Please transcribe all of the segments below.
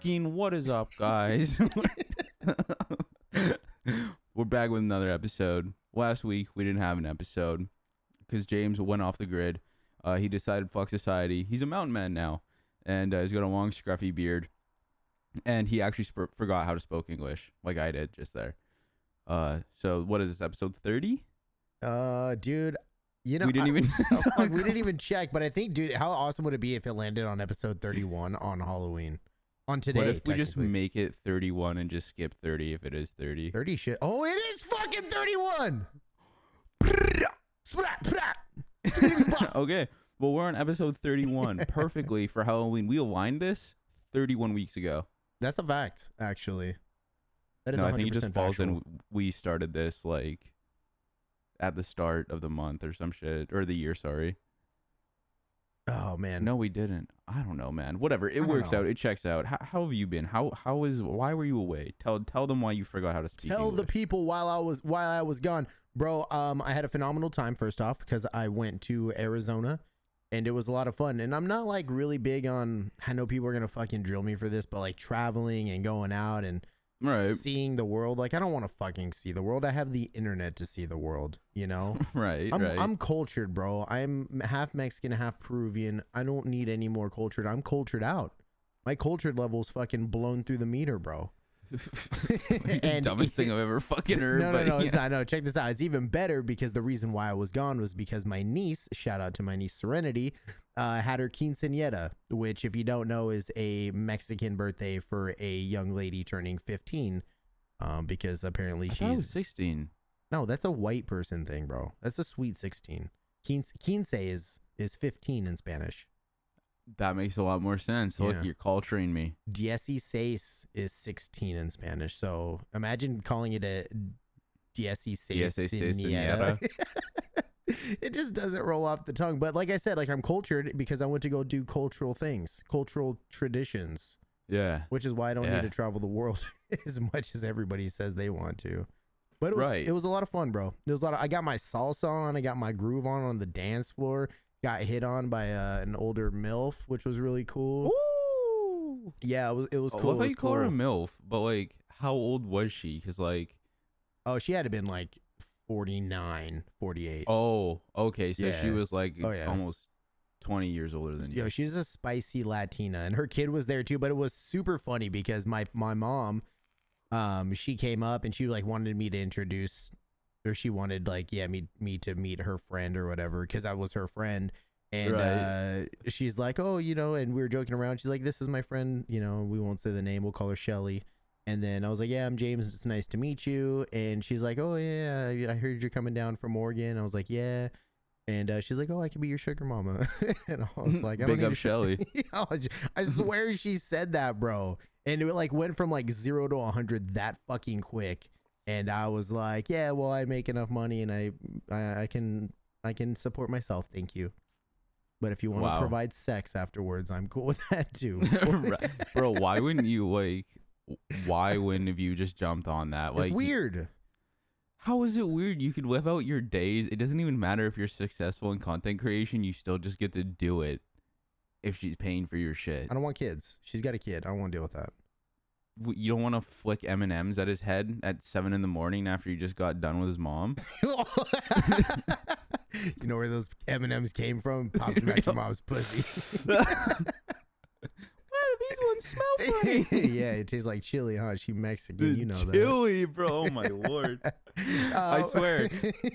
fucking what is up, guys? We're back with another episode. Last week we didn't have an episode because James went off the grid. He decided fuck society. He's a mountain man now, and he's got a long scruffy beard, and he actually forgot how to speak English like I did just there. So what is this, episode 30? Dude, you know, we didn't even we didn't even check, but I think, dude, how awesome would it be if it landed on episode 31 on Halloween? On today, what if we just make it 31 and just skip 30 if it is 30? 30 shit. Oh, it is fucking 31. Okay, well, we're on episode 31 perfectly for Halloween. We aligned this 31 weeks ago. That's a fact, actually. That is no, 100% I think it just falls factual. in. We started this like at the start of the month or some shit, or the year, sorry. Oh man, No, we didn't. I don't know, man. Whatever. It works out. It checks out. How have you been? Why were you away? Tell them why you forgot how to speak Tell English. the people while I was gone, bro. I had a phenomenal time, first off, because I went to Arizona and it was a lot of fun. And I'm not like really big on, I know people are gonna fucking drill me for this, but like traveling and going out and Right. seeing the world. Like, I don't want to fucking see the world. I have the internet to see the world, you know? Right. I'm cultured, bro. I'm half Mexican, half Peruvian. I don't need any more cultured. I'm cultured out. My cultured level's fucking blown through the meter, bro. The dumbest thing I've ever fucking heard. No, it's not. No, check this out. It's even better because the reason why I was gone was because my niece, shout out to my niece Serenity, had her quinceañera, which, if you don't know, is a Mexican birthday for a young lady turning 15. Because apparently I thought it was she's 16. no, that's a white person thing, bro. That's a sweet 16. Quince is 15 in Spanish. That makes a lot more sense. Yeah. Look, you're culturing me. 16 is 16 in Spanish. So imagine calling it a 16 Quinceañera. It just doesn't roll off the tongue. But like I said, like, I'm cultured because I went to go do cultural things, cultural traditions, Yeah. which is why I don't Yeah. need to travel the world as much as everybody says they want to. But it was Right. it was a lot of fun, bro. It was a lot. I got my salsa on. I got my groove on the dance floor. Got hit on by an older MILF, which was really cool. Ooh. Yeah, it was I cool. love It how was you call her a cool. MILF, but like, how old was she? Because like, Oh, she had to been like 49, 48. oh, okay, so she Yeah. was like Oh, yeah. almost 20 years older than you. Yo, she's a spicy Latina, and her kid was there too. But it was super funny because my mom, she came up and she like wanted me to introduce, or she wanted like me to meet her friend or whatever because I was her friend. And Right. she's like, oh, you know, and we were joking around. She's like, this is my friend, you know, we won't say the name, we'll call her Shelly. And then I was like, yeah, I'm James, it's nice to meet you. And she's like, oh yeah, I heard you're coming down from Oregon. I was like, yeah. And she's like, oh, I could be your sugar mama. And I was like, I don't Big need up a- Shelly. I swear she said that, bro. And it like went from like 0 to 100 that fucking quick. And I was like, yeah, well, I make enough money and I can support myself. Thank you. But if you want to Wow. provide sex afterwards, I'm cool with that too. Right. Bro, why wouldn't you like? Why wouldn't have you just jumped on that? Like, It's weird. How is it weird? You could live out your days. It doesn't even matter if you're successful in content creation. You still just get to do it if she's paying for your shit. I don't want kids. She's got a kid. I don't want to deal with that. You don't want to flick M&Ms at his head at 7 a.m. after you just got done with his mom. You know where those M&Ms came from? Popped them out your mom's pussy. Why do these ones smell funny? Yeah, it tastes like chili, huh? She Mexican, you know that. Chili, bro. Oh my lord. I swear.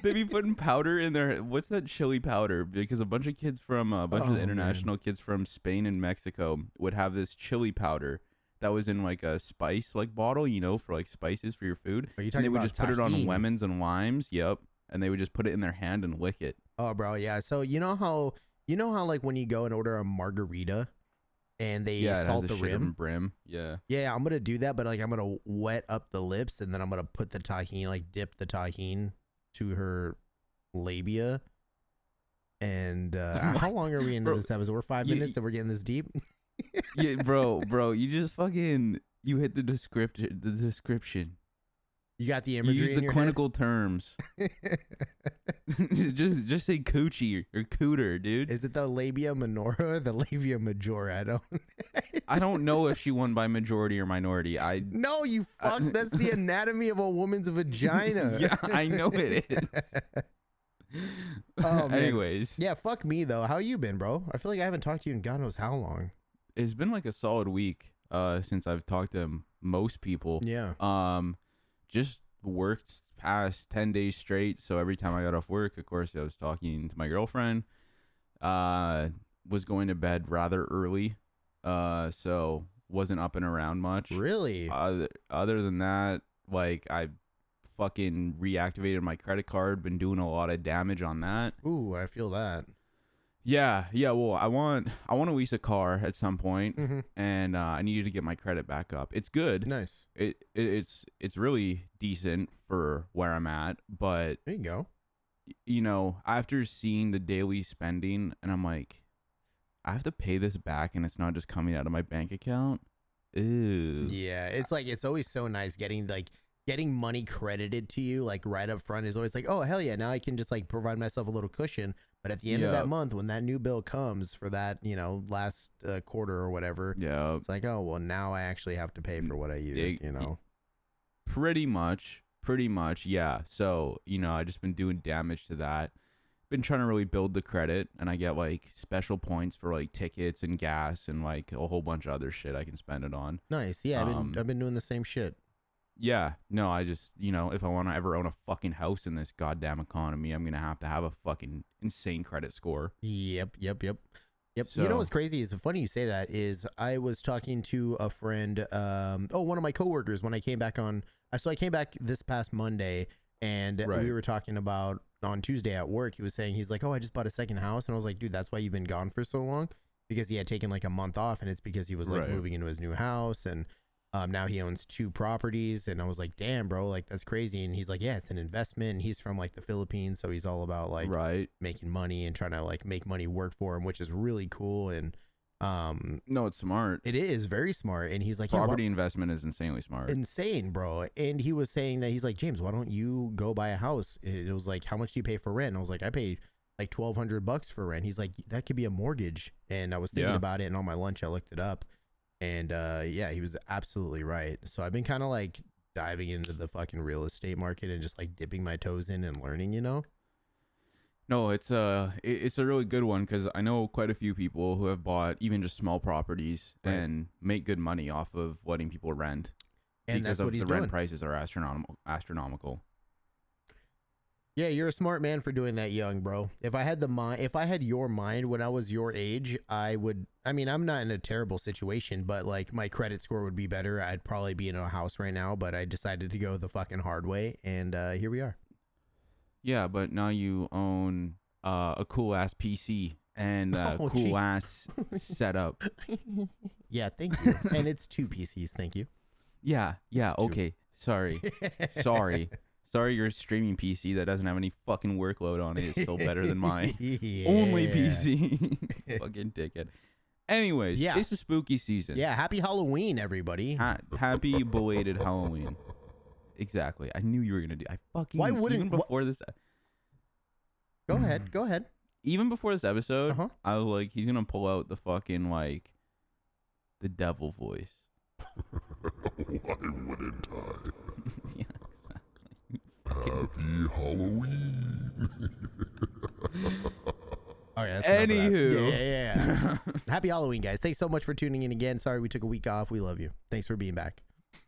They be putting powder in their, what's that chili powder? Because a bunch of kids from, a bunch Oh, of the international kids from Spain and Mexico would have this chili powder that was in like a spice like bottle, you know, for like spices for your food. Are you And talking they would about just put it on tahini? lemons and limes. Yep. And they would just put it in their hand and lick it. Oh, bro, yeah. So you know how like when you go and order a margarita and they Yeah, it salt has a the shit rim? brim. Yeah. Yeah, I'm gonna do that, but like I'm gonna wet up the lips and then I'm gonna put the tahini, like dip the tahini to her labia. And how long are we into Bro, this episode? We're 5 you- minutes and we're getting this deep. Yeah, bro, you just fucking, you hit the description. You got the You imagery use in the your clinical terms. just say coochie or cooter, dude. Is it the labia minora or the labia majora? I don't. I don't know if she won by majority or minority. No, you fuck. That's the anatomy of a woman's vagina. Yeah, I know it is. Oh, man. Anyways. Yeah, fuck me though. How you been, bro? I feel like I haven't talked to you in God knows how long. It's been like a solid week since I've talked to most people. Yeah. Just worked past 10 days straight. So every time I got off work, of course, I was talking to my girlfriend. Was going to bed rather early. So wasn't up and around much. Really? Other than that, like I fucking reactivated my credit card, been doing a lot of damage on that. Ooh, I feel that. Yeah. Well, I want to lease a car at some point, Mm-hmm. and I needed to get my credit back up. It's good. Nice. It's really decent for where I'm at, but There you go. you know, after seeing the daily spending, and I'm like, I have to pay this back, and it's not just coming out of my bank account. Ew. Yeah, it's like it's always so nice getting money credited to you like right up front is always like, oh hell yeah, now I can just like provide myself a little cushion. But at the end of that month, when that new bill comes for that, you know, last quarter or whatever, Yeah. it's like, oh well, now I actually have to pay for what I used. You know. Pretty much, yeah. So, you know, I just been doing damage to that. Been trying to really build the credit, and I get like special points for like tickets and gas and like a whole bunch of other shit I can spend it on. Nice. Yeah, I've been doing the same shit. Yeah, no, I just, you know, if I want to ever own a fucking house in this goddamn economy, I'm going to have a fucking insane credit score. Yep. So, You know what's crazy is funny you say that is I was talking to a friend, one of my coworkers when I came back on. So I came back this past Monday, and Right. we were talking about on Tuesday at work. He was saying, he's like, oh, I just bought a second house. And I was like, dude, that's why you've been gone for so long, because he had taken like a month off, and it's because he was like Right. moving into his new house, and now he owns 2 properties. And I was like, damn, bro, like that's crazy. And he's like, yeah, it's an investment. And he's from like the Philippines, so he's all about like right. making money and trying to like make money work for him, which is really cool. And No, it's smart. it is very smart. And he's like, Property investment is insanely smart. insane, bro. And he was saying that he's like, James, why don't you go buy a house? It was like, how much do you pay for rent? And I was like, I pay like $1,200 for rent. He's like, that could be a mortgage. And I was thinking Yeah. about it, and on my lunch I looked it up, and yeah, he was absolutely right. So I've been kind of like diving into the fucking real estate market and just like dipping my toes in and learning, you know. No, it's a really good one, because I know quite a few people who have bought even just small properties Right. and make good money off of letting people rent, And because that's what he's the doing. rent prices are astronomical. Yeah, you're a smart man for doing that young, bro. If I had your mind when I was your age, I would. I mean, I'm not in a terrible situation, but like my credit score would be better. I'd probably be in a house right now, but I decided to go the fucking hard way, and here we are. Yeah, but now you own a cool ass PC and a Oh, cool gee. ass setup. Yeah, thank you. And it's 2 PCs, thank you. Yeah, It's two. okay. Sorry, your streaming PC that doesn't have any fucking workload on it is still better than my only Yeah. PC. Fucking dickhead. Anyways, Yeah. it's a spooky season. Yeah, happy Halloween, everybody. Happy belated Halloween. Exactly. I knew you were gonna do. I fucking. Why wouldn't- even before this? Go ahead. Go ahead. Even before this episode, Uh-huh. I was like, he's gonna pull out the fucking like, the devil voice. Why wouldn't I? Yeah, exactly. Happy Halloween. All right, that's enough of that. Anywho. Yeah. Happy Halloween, guys. Thanks so much for tuning in again. Sorry we took a week off. We love you. Thanks for being back.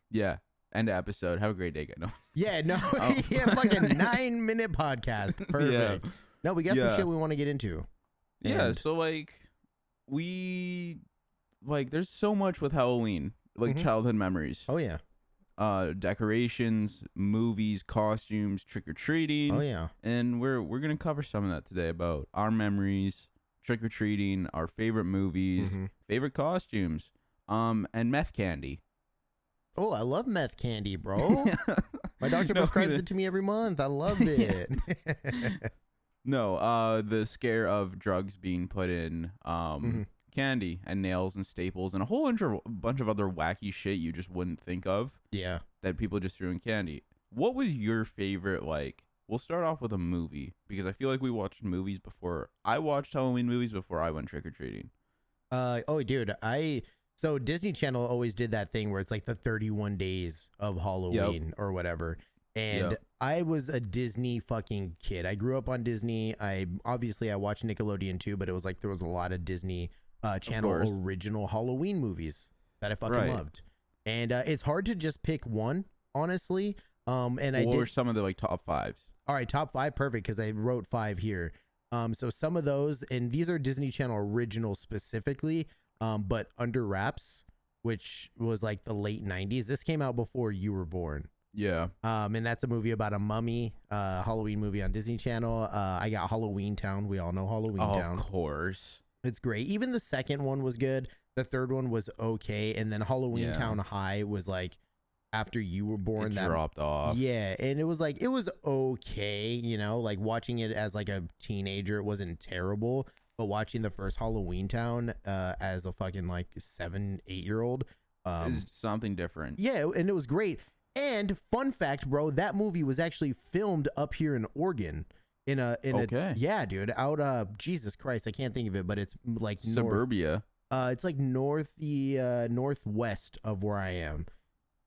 Yeah. End of episode. Have a great day, guys. No. Yeah, no, Oh. yeah, fucking 9-minute podcast. Perfect. No, we got some Yeah. shit we want to get into. Yeah. And- So like, there's so much with Halloween, like Mhm. childhood memories, Oh yeah. decorations, movies, costumes, trick or treating. Oh yeah. And we're gonna cover some of that today about our memories, trick or treating, our favorite movies, Mhm. favorite costumes, and meth candy. Oh, I love meth candy, bro. My doctor No, prescribes it to me every month. I love it. No, the scare of drugs being put in Mhm. candy and nails and staples and a whole bunch of other wacky shit you just wouldn't think of Yeah. that people just threw in candy. what was your favorite, like, we'll start off with a movie because I feel like we watched movies before. I watched Halloween movies before I went trick-or-treating. Oh, dude, so Disney Channel always did that thing where it's like the 31 days of Halloween or whatever. And I was a Disney fucking kid. I grew up on Disney. I watched Nickelodeon too, but it was like there was a lot of Disney Channel original Halloween movies that I fucking loved. And it's hard to just pick one, honestly. And what were some of the like top fives? All right, top five, perfect, because I wrote 5 here. So some of those, and these are Disney Channel originals specifically, but Under Wraps, which was like the late 90s. This came out before you were born. Yeah. And that's a movie about a mummy, Halloween movie on Disney Channel. I got Halloween Town. We all know Halloween Town. Of course. It's great. Even the second one was good. The third one was okay. And then Halloween Town High was like after you were born. That dropped off. Yeah. And it was okay, you know, like watching it as like a teenager, it wasn't terrible. But watching the first Halloween Town as a fucking like 7-8-year-old. Is something different. Yeah. And it was great. And fun fact, bro, that movie was actually filmed up here in Oregon. Yeah, dude, out Jesus Christ, I can't think of it, but it's like suburbia. It's like northwest of where I am.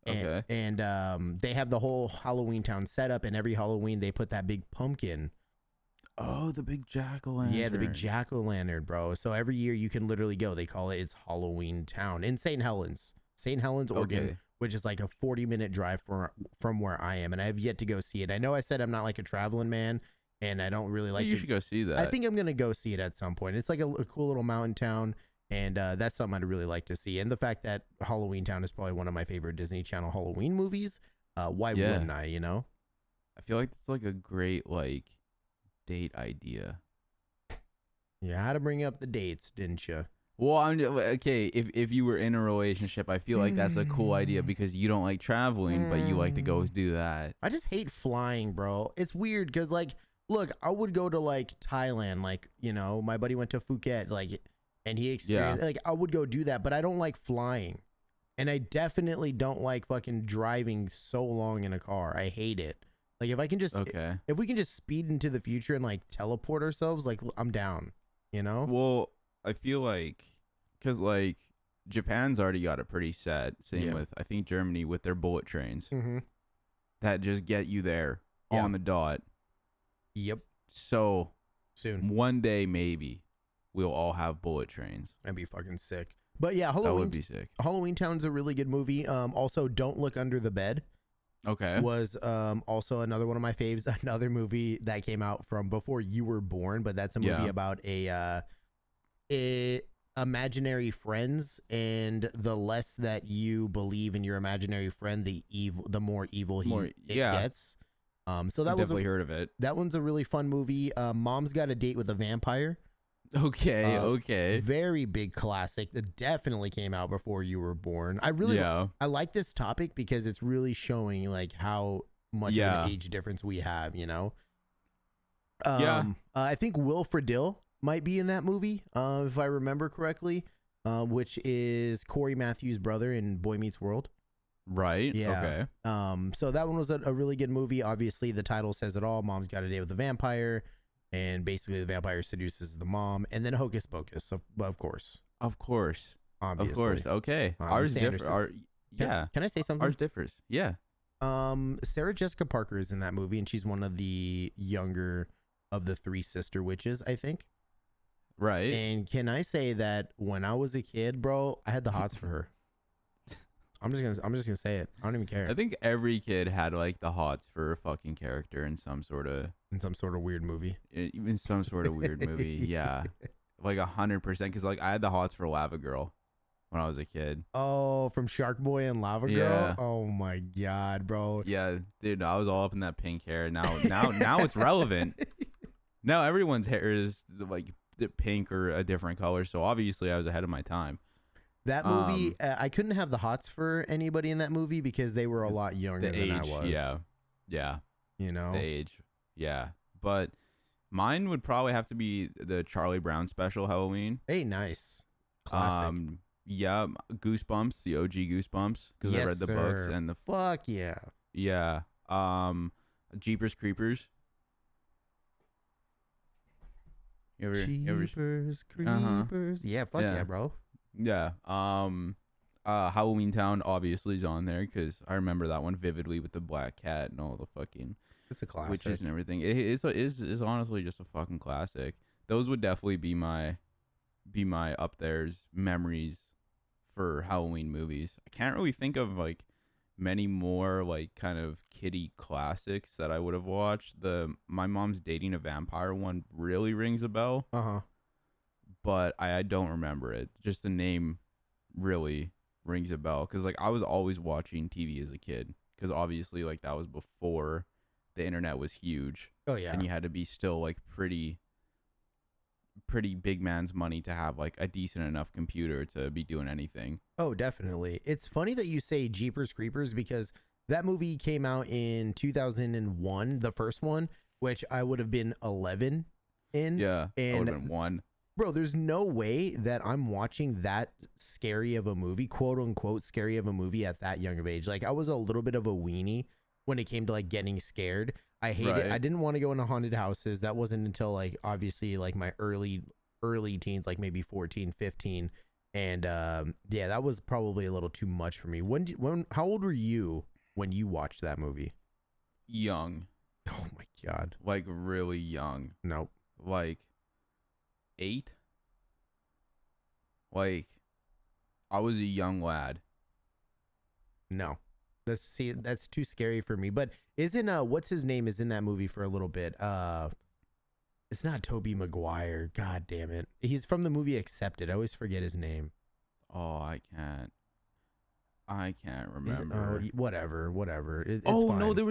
And they have the whole Halloween Town set up, and every Halloween they put that big pumpkin. Oh, the big jack-o'-lantern. Yeah, the big jack-o'-lantern, bro. So every year you can literally go. They call it's Halloween Town in St. Helens, Oregon. Which is like a 40-minute drive from where I am, and I have yet to go see it. I know I said I'm not like a traveling man, and I don't really like. You should go see that. I think I'm gonna go see it at some point. It's like a cool little mountain town, and that's something I'd really like to see. And the fact that Halloween Town is probably one of my favorite Disney Channel Halloween movies. Why wouldn't I? You know. I feel like it's like a great like date idea. You had to bring up the dates, didn't you? Well, okay. If you were in a relationship, I feel like that's a cool idea because you don't like traveling, but you like to go do that. I just hate flying, bro. It's weird because, like, look, I would go to like Thailand, like, you know, my buddy went to Phuket, like, and he experienced, like, I would go do that, but I don't like flying, and I definitely don't like fucking driving so long in a car. I hate it. Like, if I can just, if we can just speed into the future and like teleport ourselves, like, I'm down. You know? Well, I feel like, because like Japan's already got it pretty set. Same with, I think, Germany with their bullet trains that just get you there on the dot. Yep. So soon, one day maybe we'll all have bullet trains. That'd be fucking sick. But yeah, Halloween, that would be sick. Halloween Town's a really good movie. Also, Don't Look Under the Bed. Okay. Was also another one of my faves. Another movie that came out from before you were born, but that's a movie about a imaginary friends, and the less that you believe in your imaginary friend, the more evil it gets. So that was definitely heard of it. That one's a really fun movie. Mom's Got a Date with a Vampire. Okay. Very big classic that definitely came out before you were born. I like this topic because it's really showing like how much of an age difference we have, you know? I think Will Friedle might be in that movie, if I remember correctly, which is Corey Matthews' brother in Boy Meets World. Right. Yeah. Okay. So that one was a really good movie. Obviously, the title says it all. Mom's Got a Date with a Vampire. And basically, the vampire seduces the mom, and then Hocus Pocus, of course. Obviously. Of course. Okay. Ours differs. Yeah. Can I say something? Ours differs. Yeah. Sarah Jessica Parker is in that movie, and she's one of the younger of the 3 sister witches, I think. Right. And can I say that when I was a kid, bro, I had the hots for her. I'm just gonna say it. I don't even care. I think every kid had like the hots for a fucking character in some sort of weird movie. Even some sort of weird movie. Yeah, like 100%. Because like I had the hots for Lava Girl when I was a kid. Oh, from Shark Boy and Lava Girl. Yeah. Oh my god, bro. Yeah, dude, I was all up in that pink hair. Now it's relevant. Now everyone's hair is like pink or a different color. So obviously I was ahead of my time. That movie, I couldn't have the hots for anybody in that movie because they were a lot younger than I was. Yeah. You know? The age. Yeah. But mine would probably have to be the Charlie Brown special Halloween. Hey, nice. Classic. Yeah. Goosebumps, the OG Goosebumps. Because I read the books and the... Fuck yeah. Yeah. Um, Jeepers Creepers. Jeepers Uh-huh. Creepers. Yeah, fuck yeah, Yeah. bro. Yeah. Halloween Town obviously is on there because I remember that one vividly with the black cat and all the fucking It's a classic. witches and everything. It is honestly just a fucking classic. Those would definitely be my up there's memories for Halloween movies. I can't really think of like many more like kind of kiddie classics that I would have watched. The My Mom's Dating a Vampire one really rings a bell, Uh-huh. but I don't remember it. Just the name really rings a bell because like I was always watching TV as a kid because obviously like that was before the internet was huge Oh yeah. and you had to be still like pretty big man's money to have like a decent enough computer to be doing anything. Oh, definitely. It's funny that you say Jeepers Creepers because that movie came out in 2001, the first one, which I would have been 11 in. Yeah, I would And have been one. bro, there's no way that I'm watching that scary of a movie, quote unquote scary of a movie at that young of age. Like I was a little bit of a weenie when it came to like getting scared. I hated Right. I didn't want to go into haunted houses. That wasn't until like obviously like my early teens, like maybe 14, 15. And yeah, that was probably a little too much for me. When how old were you when you watched that movie? Young, Oh my god. like really young, Nope. like 8. Like I was a young lad. No. That's too scary for me. But isn't what's his name is in that movie for a little bit. It's not Toby Maguire. God damn it. He's from the movie Accepted. I always forget his name. Oh, I can't Is- remember. whatever. It's Oh fine. no, there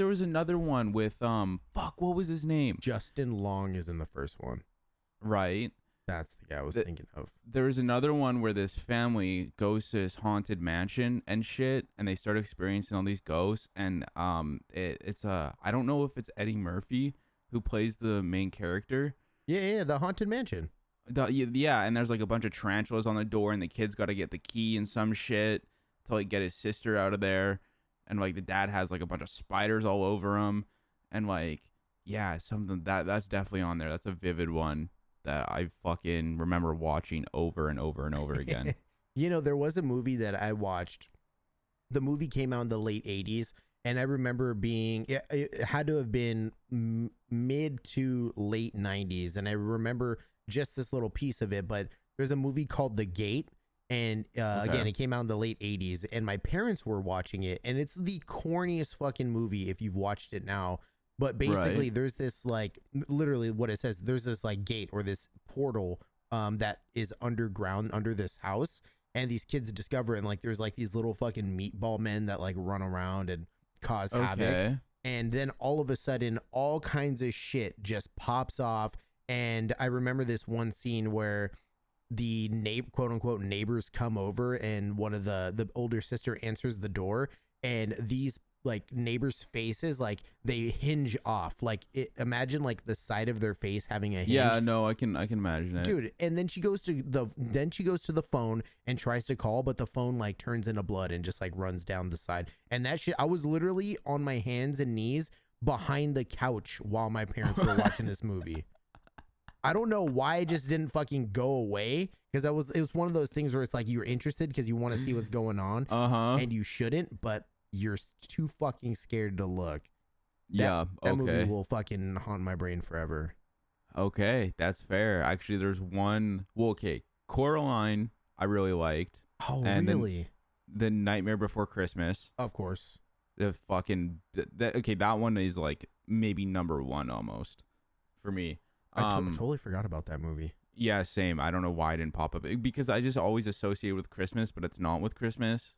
was another one with fuck, what was his name? Justin Long is in the first one. Right. That's the guy I was The- thinking of. There was another one where this family goes to this haunted mansion and shit, and they start experiencing all these ghosts. And it's I don't know if it's Eddie Murphy who plays the main character. Yeah, the Haunted Mansion. Yeah, and there's like a bunch of tarantulas on the door, and the kid's got to get the key and some shit to like get his sister out of there, and like the dad has like a bunch of spiders all over him, and like yeah, something that's definitely on there. That's a vivid one that I fucking remember watching over and over and over again. You know, there was a movie that I watched. The movie came out in the late 80s, and I remember it had to have been mid to late 90s, and I remember just this little piece of it. But there's a movie called The Gate, and again, it came out in the late 80s, and my parents were watching it, and it's the corniest fucking movie if you've watched it now. But basically, Right. there's this like literally what it says. There's this like gate or this portal that is underground under this house, and these kids discover it. And like there's like these little fucking meatball men that like run around and cause havoc. Okay. And then all of a sudden, all kinds of shit just pops off. And I remember this one scene where the quote unquote neighbors come over, and one of the older sister answers the door, and these like neighbors' faces like they hinge off. Like imagine like the side of their face having a hinge. Yeah, no, I can imagine it. Dude, and then she goes to the phone and tries to call, but the phone like turns into blood and just like runs down the side. And that shit, I was literally on my hands and knees behind the couch while my parents were watching this movie. I don't know why it just didn't fucking go away, because it was one of those things where it's like you're interested because you want to see what's going on, and you shouldn't, but you're too fucking scared to look. That okay. movie will fucking haunt my brain forever. Okay, that's fair. Actually, there's one. Well, okay, Coraline, I really liked. Oh, And then- really? The Nightmare Before Christmas. Of course. The fucking okay, that one is like maybe number one almost for me. I totally forgot about that movie. Yeah, same. I don't know why it didn't pop up because I just always associate with Christmas, but it's not with Christmas.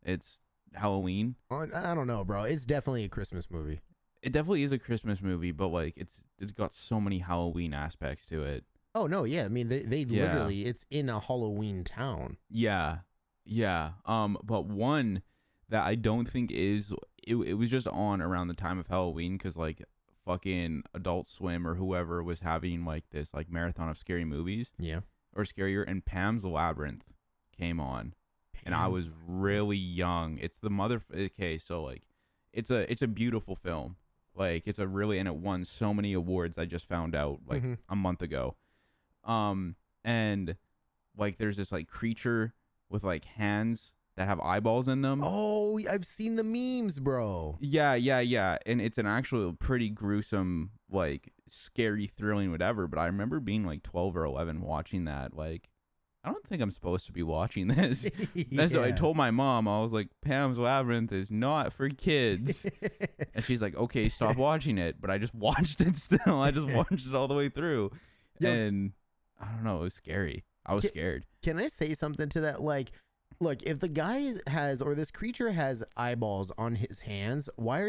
It's Halloween. I don't know, bro. It's definitely a Christmas movie. It definitely is a Christmas movie, but like it's got so many Halloween aspects to it. Oh no, yeah. I mean, they Yeah. literally, it's in a Halloween town. Yeah. But one that I don't think it was just on around the time of Halloween because like fucking Adult Swim or whoever was having like this like marathon of scary movies Yeah. or scarier, and Pam's Labyrinth came on, and I was really young. It's the mother. Okay, so like it's a beautiful film. Like it's a really, and it won so many awards. I just found out like a month ago. And like there's this like creature with like hands that have eyeballs in them. Oh, I've seen the memes, bro. Yeah. And it's an actual pretty gruesome, like scary, thrilling, whatever. But I remember being like 12 or 11 watching that. Like, I don't think I'm supposed to be watching this. And so I told my mom, I was like, Pam's Labyrinth is not for kids. And she's like, okay, stop watching it. But I just watched it still. I just watched it all the way through. Yo, and I don't know. It was scary. I was scared. Can I say something to that? Like, look, if the guy has, or this creature has eyeballs on his hands, why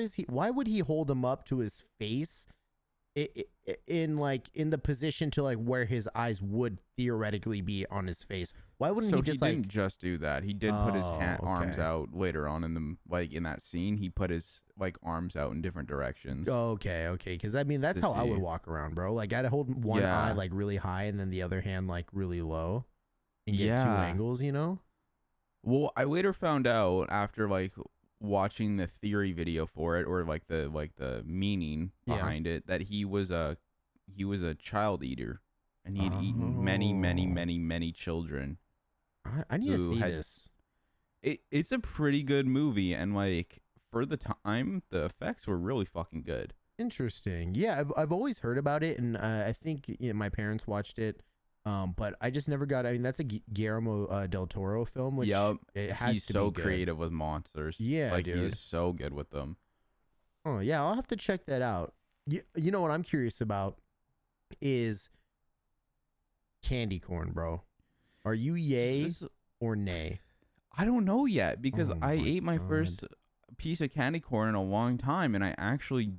would he hold them up to his face in the position to like where his eyes would theoretically be on his face? Why wouldn't he just didn't just do that. He did put his arms out later on in the, like in that scene. He put his like arms out in different directions. Okay. Because I mean, that's how I would walk around, bro. Like I'd hold one eye like really high and then the other hand like really low and get two angles, you know? Well, I later found out after like watching the theory video for it, or like the meaning behind it, that he was a child eater, and he had eaten many children. I need to see this. It's a pretty good movie, and like for the time, the effects were really fucking good. Interesting. Yeah, I've always heard about it, and I think my parents watched it. But I just never got. I mean, that's a Guillermo del Toro film, which it has he's to so be good. creative with monsters. Yeah, like dude. he is so good with them. Oh yeah, I'll have to check that out. You know what I'm curious about is candy corn, bro. Are you yay or nay? I don't know yet, because I ate my first piece of candy corn in a long time, and I actually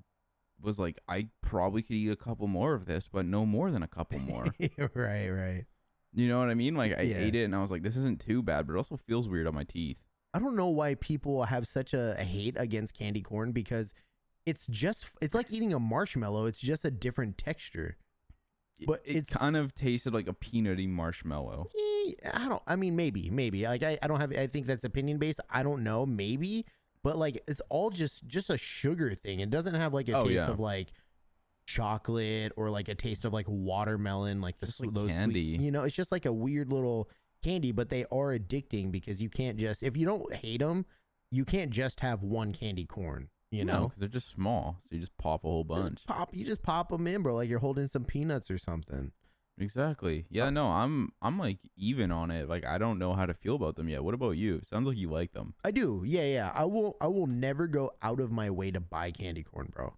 was like, I probably could eat a couple more of this, but no more than a couple more. Right. You know what I mean? Like I ate it and I was like, this isn't too bad, but it also feels weird on my teeth. I don't know why people have such a hate against candy corn, because it's like eating a marshmallow. It's just a different texture. But it kind of tasted like a peanutty marshmallow. I mean, maybe. Like I don't have. I think that's opinion based. I don't know. Maybe. But like it's all just a sugar thing. It doesn't have like a taste of like chocolate or like a taste of like watermelon, like those candy. Sweet, you know, it's just like a weird little candy. But they are addicting, because you can't just, if you don't hate them, you can't just have one candy corn. You know, because they're just small, so you just pop a whole bunch. You just pop them in, bro. Like you're holding some peanuts or something. Exactly. Yeah, no, I'm like even on it. Like I don't know how to feel about them yet. What about you? Sounds like you like them. I do. Yeah. I will never go out of my way to buy candy corn, bro.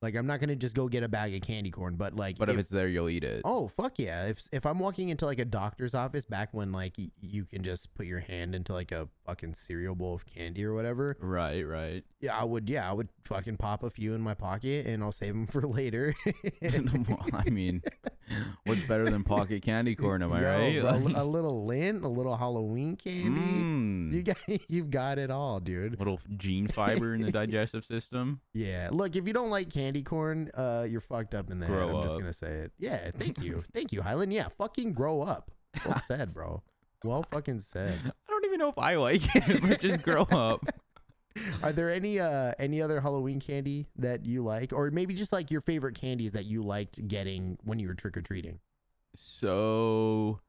Like I'm not gonna just go get a bag of candy corn, but like, if it's there, you'll eat it. Oh fuck yeah! If I'm walking into like a doctor's office, back when like you can just put your hand into like a fucking cereal bowl of candy or whatever. Right. Yeah, I would fucking pop a few in my pocket and I'll save them for later. I mean, what's better than pocket candy corn? Am I right? Bro, a little lint, a little Halloween candy. You've got it all, dude. Little gene fiber in the digestive system. Yeah. Look, if you don't like candy corn, you're fucked up in the head. I'm just gonna say it. Yeah. Thank you, Hyland. Yeah. Fucking grow up. Well said, bro. Well fucking said. I don't even know if I like it, but just grow up. Are there any other Halloween candy that you like, or maybe just like your favorite candies that you liked getting when you were trick or treating? So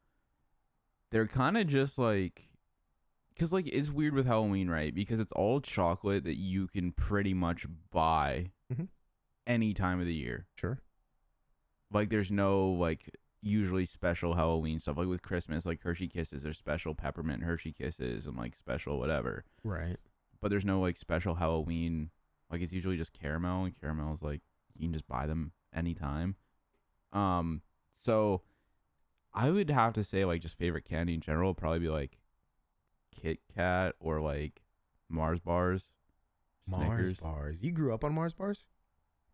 they're kind of just like, because like it's weird with Halloween, right? Because it's all chocolate that you can pretty much buy any time of the year. Sure. Like there's no like usually special Halloween stuff. Like with Christmas, like Hershey Kisses, there's special peppermint Hershey Kisses and like special whatever. Right. But there's no like special Halloween. Like it's usually just caramel, and caramel is like you can just buy them anytime. So I would have to say like just favorite candy in general would probably be like Kit Kat or like Mars bars. Mars bars. You grew up on Mars bars?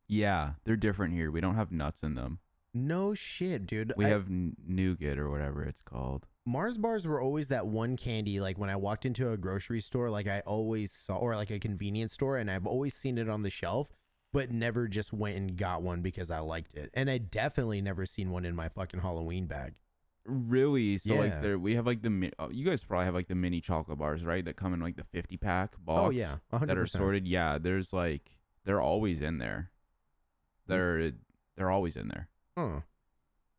Yeah, they're different here. We don't have nuts in them. No shit, dude. We have nougat or whatever it's called. Mars bars were always that one candy, like when I walked into a grocery store, like I always saw, or like a convenience store, and I've always seen it on the shelf, but never just went and got one because I liked it. And I definitely never seen one in my fucking Halloween bag. Really? So like Yeah. we have like you guys probably have like the mini chocolate bars, right? That come in like the 50-pack box. Oh yeah, 100%. That are sorted. Yeah, there's like they're always in there. They're always in there. Huh.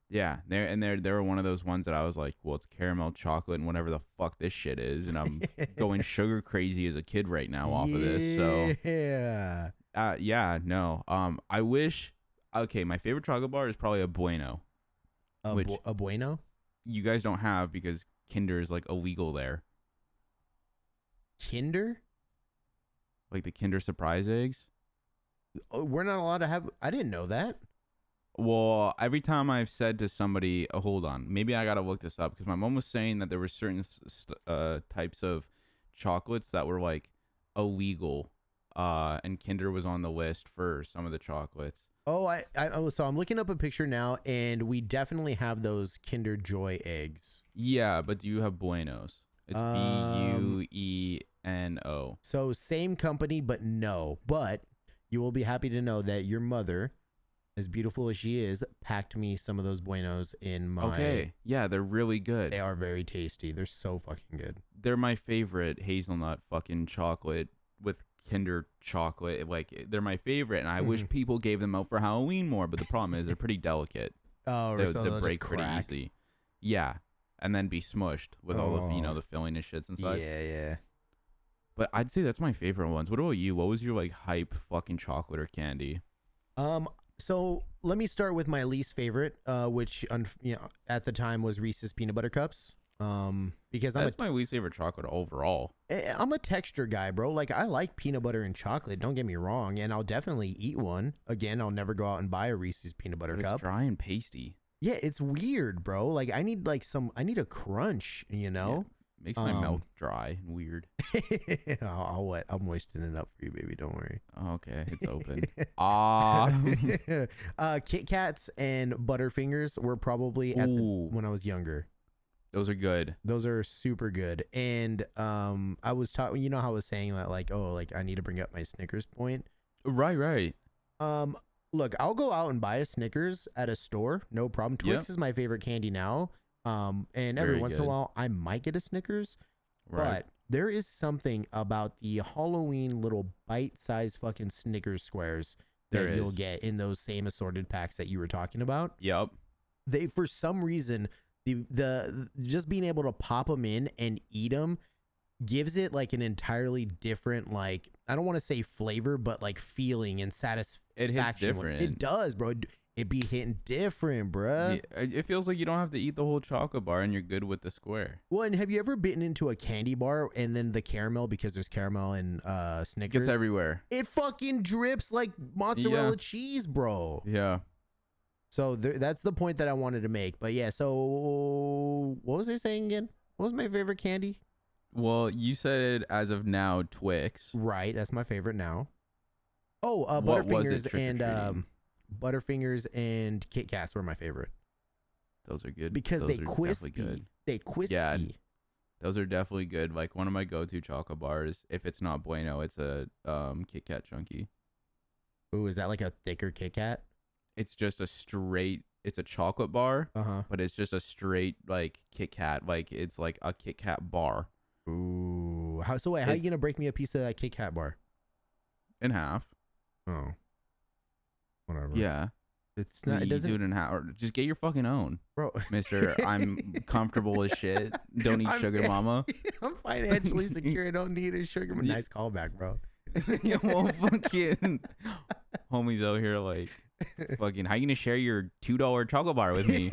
Yeah, they're one of those ones that I was like, well, it's caramel chocolate and whatever the fuck this shit is, and I'm going sugar crazy as a kid right now off of this. So yeah. yeah, no. I wish. Okay, my favorite chocolate bar is probably a Bueno. A Bueno? You guys don't have because Kinder is like illegal there. Kinder? Like the Kinder Surprise eggs. Oh, we're not allowed to have. I didn't know that. Well, every time I've said to somebody, oh, hold on, maybe I gotta look this up because my mom was saying that there were certain types of chocolates that were like illegal, and Kinder was on the list for some of the chocolates. Oh, so I'm looking up a picture now, and we definitely have those Kinder Joy eggs. Yeah, but do you have Buenos? It's Bueno. So same company, but no. But you will be happy to know that your mother, as beautiful as she is, packed me some of those Buenos in my... Okay, yeah, they're really good. They are very tasty. They're so fucking good. They're my favorite hazelnut fucking chocolate with Kinder chocolate. Like, they're my favorite, and I wish people gave them out for Halloween more, but the problem is they're pretty delicate. Oh, they so break pretty easy. Yeah, and then be smushed with all of, the filling and shits inside. Yeah, yeah. But I'd say that's my favorite ones. What about you? What was your, like, hype fucking chocolate or candy? So let me start with my least favorite, which at the time was Reese's peanut butter cups. Because that's my least favorite chocolate overall. I'm a texture guy, bro. Like, I like peanut butter and chocolate. Don't get me wrong, and I'll definitely eat one. Again, I'll never go out and buy a Reese's peanut butter cup. It's dry and pasty. Yeah, it's weird, bro. Like, I need a crunch, Yeah, makes my mouth dry and weird. I'll moisten it up for you, baby. Don't worry. Okay, it's open. Kit Kats and Butterfingers were probably when I was younger. Those are good. Those are super good. And I was taught, you know how I was saying that, like, oh, like I need to bring up my Snickers point. Right. Look, I'll go out and buy a Snickers at a store, no problem. Twix is my favorite candy now. And every once in a while I might get a Snickers. Right. But there is something about the Halloween little bite-sized fucking Snickers squares that you'll get in those same assorted packs that you were talking about. Yep. They, for some reason, the just being able to pop them in and eat them gives it like an entirely different, like, I don't want to say flavor, but like feeling and satisfaction. It hits different. It does, bro. It be hitting different, bruh. Yeah, it feels like you don't have to eat the whole chocolate bar and you're good with the square. Well, and have you ever bitten into a candy bar and then the caramel, because there's caramel in Snickers? Gets everywhere. It fucking drips like mozzarella cheese, bro. Yeah. So that's the point that I wanted to make. But yeah, so what was I saying again? What was my favorite candy? Well, you said as of now Twix. Right, that's my favorite now. Oh, What was Butterfingers it, and Butterfingers and Kit Kats were my favorite. Those are good Because those they are crispy. good. They crispy. Yeah, those are definitely good. Like one of my go-to chocolate bars, if it's not Bueno, it's a Kit Kat Chunky. Ooh, is that like a thicker Kit Kat? It's just it's a chocolate bar, but it's just a straight like Kit Kat. Like it's like a Kit Kat bar. Ooh. How are you gonna break me a piece of that Kit Kat bar? In half. Oh. Whatever. Yeah. It's not. It doesn't. Do it in half, or just get your fucking own, bro. Mister, I'm comfortable as shit. Don't eat sugar, mama. I'm financially secure. I don't need a sugar. Nice callback, bro. Yeah, well, fucking homies out here like, fucking, how you gonna share your $2 chocolate bar with me?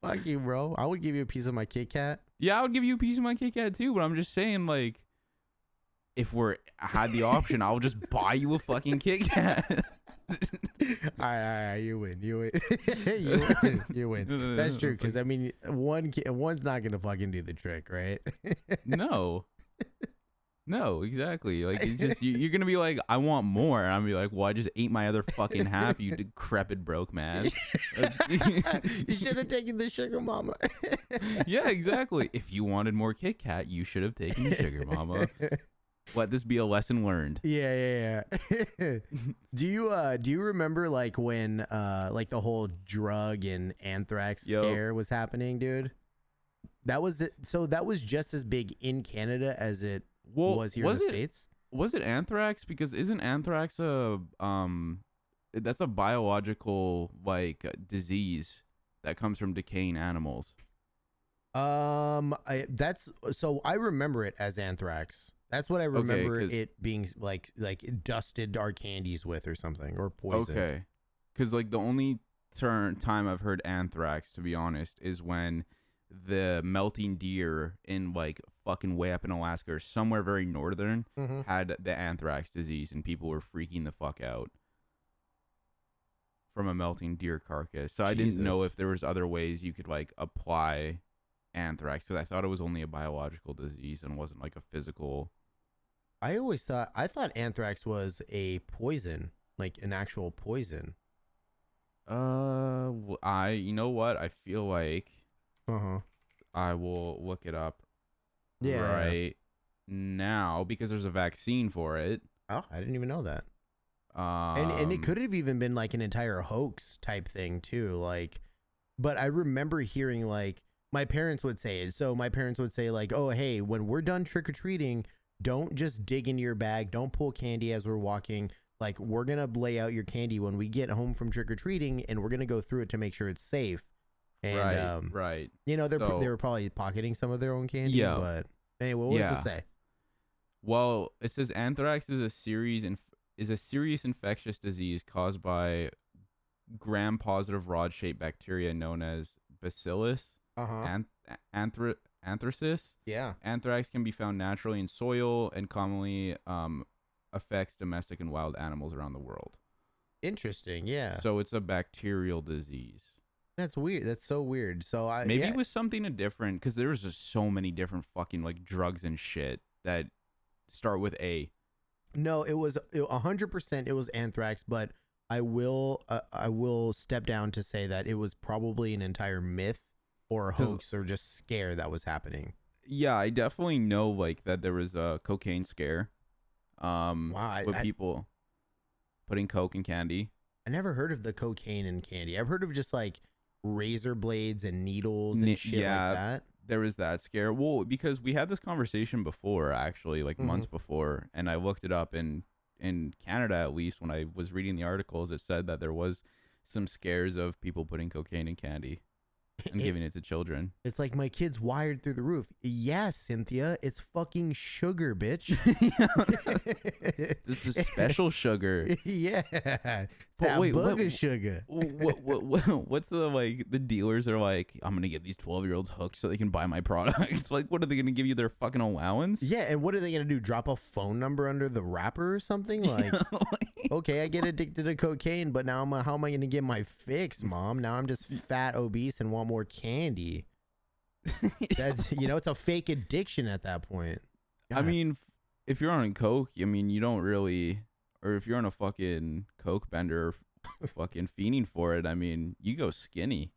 Fuck you, bro. I would give you a piece of my Kit Kat. Yeah, I would give you a piece of my Kit Kat too, but I'm just saying, like, if had the option, I'll just buy you a fucking Kit Kat. all right, you win. You win. That's true, because I mean, one's not gonna fucking do the trick, right? No, exactly. Like, it's just you're gonna be like, I want more, and I'm gonna be like, well, I just ate my other fucking half, you decrepit broke man. You should have taken the sugar mama. Yeah, exactly. If you wanted more Kit Kat, you should have taken the sugar mama. Let this be a lesson learned. Yeah. Do you remember like when like the whole drug and anthrax Yo. scare was happening, dude? That was it. So that was just as big in Canada as it was here in the States. Was it anthrax? Because isn't anthrax that's a biological like disease that comes from decaying animals. That's so I remember it as anthrax. That's what I remember it being like it dusted our candies with or something, or poison. Okay, because like the only time I've heard anthrax, to be honest, is when the melting deer in like fucking way up in Alaska or somewhere very northern had the anthrax disease and people were freaking the fuck out from a melting deer carcass. So I didn't know if there was other ways you could like apply anthrax, because I thought it was only a biological disease and wasn't like a physical. I thought anthrax was a poison, like an actual poison. You know what? I feel like I will look it up right now because there's a vaccine for it. Oh, I didn't even know that. And it could have even been like an entire hoax type thing too. Like, but I remember hearing like my parents would say it. So my parents would say like, oh, hey, when we're done trick-or-treating, don't just dig into your bag. Don't pull candy as we're walking. Like, we're going to lay out your candy when we get home from trick-or-treating, and we're going to go through it to make sure it's safe. And, right. You know, they were probably pocketing some of their own candy. Yeah. But anyway, what does it say? Well, it says anthrax is a serious infectious disease caused by gram-positive rod-shaped bacteria known as Bacillus anthracis. Yeah. Anthrax can be found naturally in soil and commonly affects domestic and wild animals around the world. Interesting. Yeah. So it's a bacterial disease. That's weird. That's so weird. So maybe it was something different, because there's just so many different fucking like drugs and shit that start with A. No, it was 100%. It was anthrax, but I will step down to say that it was probably an entire myth or a hoax or just scare that was happening. Yeah, I definitely know like that there was a cocaine scare. With people putting coke in candy. I never heard of the cocaine in candy. I've heard of just like razor blades and needles and shit like that. There was that scare. Well, because we had this conversation before, actually, like months before, and I looked it up, and in Canada, at least, when I was reading the articles, it said that there was some scares of people putting cocaine in candy and giving it to children. It's like, my kid's wired through the roof. Yeah, Cynthia, it's fucking sugar, bitch. This is special sugar. Yeah, but wait, booger sugar. What's the dealers are like, I'm gonna get these 12-year-olds hooked so they can buy my products. Like, what are they gonna give you, their fucking allowance? Yeah, and what are they gonna do? Drop a phone number under the wrapper or something? Like, okay, I get addicted to cocaine, but now how am I gonna get my fix, Mom? Now I'm just fat, obese, and want more candy. That's it's a fake addiction at that point. God. I mean, if you're on coke, I mean, you don't really, or if you're on a fucking coke bender, fucking fiending for it, I mean, you go skinny.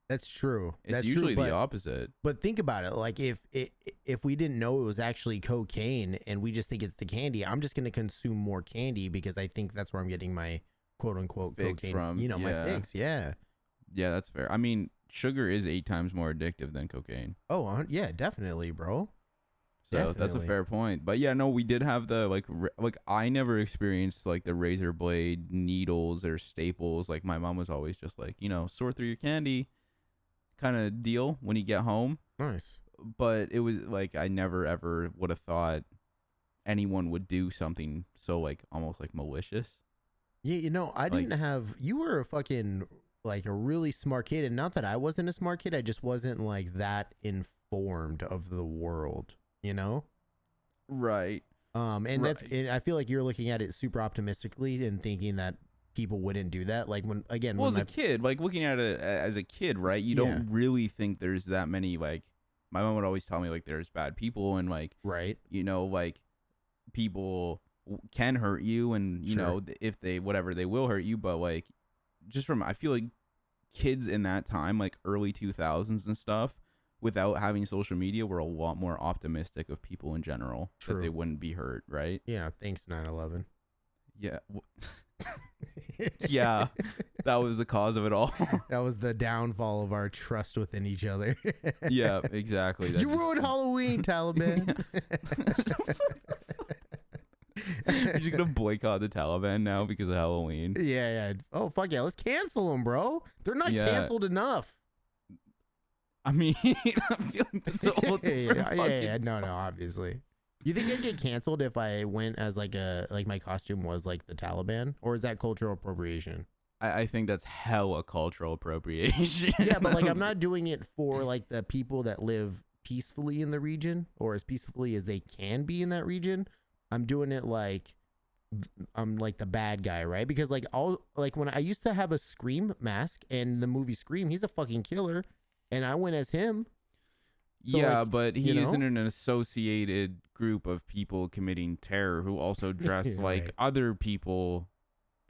That's true. It's usually the opposite. But think about it. Like, if we didn't know it was actually cocaine and we just think it's the candy, I'm just going to consume more candy because I think that's where I'm getting my quote unquote fix cocaine from. My fix. Yeah. Yeah, that's fair. I mean, sugar is 8 times more addictive than cocaine. Oh, yeah, definitely, bro. So definitely. That's a fair point. But yeah, no, we did have the like I never experienced like the razor blade needles or staples. Like, my mom was always just like, sort through your candy kind of deal when you get home. Nice. But it was like, I never ever would have thought anyone would do something so like almost like malicious. Yeah, I didn't have, you were a fucking like a really smart kid, and not that I wasn't a smart kid, I just wasn't like that informed of the world, Right. And right. And I feel like you're looking at it super optimistically and thinking that people wouldn't do that. Like, as a kid, like looking at it as a kid, right? You don't really think there's that many, like, my mom would always tell me like there's bad people and like, right. Like people can hurt you and, Sure. if they, whatever, they will hurt you. But like, I feel like kids in that time, like early 2000s and stuff, without having social media, we're a lot more optimistic of people in general that they True. wouldn't be hurt, right? Yeah, thanks 9/11. Yeah. Yeah, that was the cause of it all. That was the downfall of our trust within each other. Yeah, exactly. That You just- ruined Halloween, Taliban. You're just gonna boycott the Taliban now because of Halloween. Yeah. Oh, fuck yeah. Let's cancel them, bro. They're not Yeah. canceled enough. I mean, I feel like that's a whole different fucking No, obviously. You think I'd get canceled if I went as like my costume was like the Taliban? Or is that cultural appropriation? I think that's hella cultural appropriation. Yeah, but like I'm not doing it for like the people that live peacefully in the region or as peacefully as they can be in that region. I'm doing it like I'm like the bad guy, right? Because like when I used to have a Scream mask and the movie Scream, he's a fucking killer, and I went as him. So, yeah, like, but he you isn't know? an associated group of people committing terror who also dress Right. like other people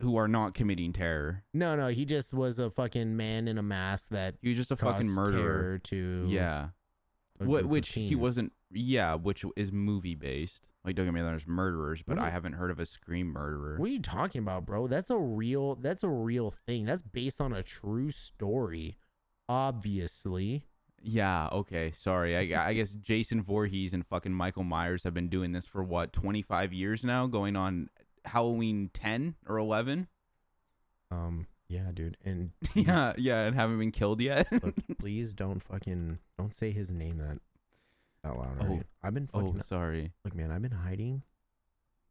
who are not committing terror. No, he just was a fucking man in a mask that He was just a fucking caused murderer. terror to Yeah. a group of Which he teens. wasn't. Yeah, which is movie based. Like, don't get me wrong, there's murderers, but What I are- haven't heard of a Scream murderer. What are you talking about, bro? That's a real thing. That's based on a true story, obviously. Yeah, okay, sorry. I guess Jason Voorhees and fucking Michael Myers have been doing this for what, 25 years now, going on Halloween 10 or 11? Yeah, dude. And Yeah, and haven't been killed yet. look, please don't say his name that out loud. Oh. Right? I've been fucking Sorry. look, man. I've been hiding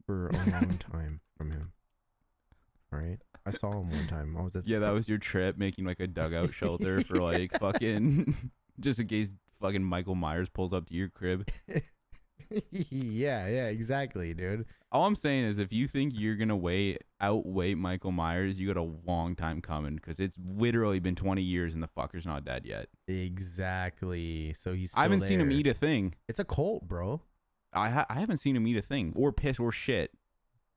for a long time from him. All right, I saw him one time. I was at Yeah, that was your trip, making like a dugout shelter for like fucking, just in case fucking Michael Myers pulls up to your crib. yeah, exactly, dude. All I'm saying is, if you think you're gonna outwait Michael Myers, you got a long time coming, because it's literally been 20 years and the fucker's not dead yet. Exactly. So he's. I haven't still seen him there. eat a thing. It's a cult, bro. I haven't seen him eat a thing or piss or shit.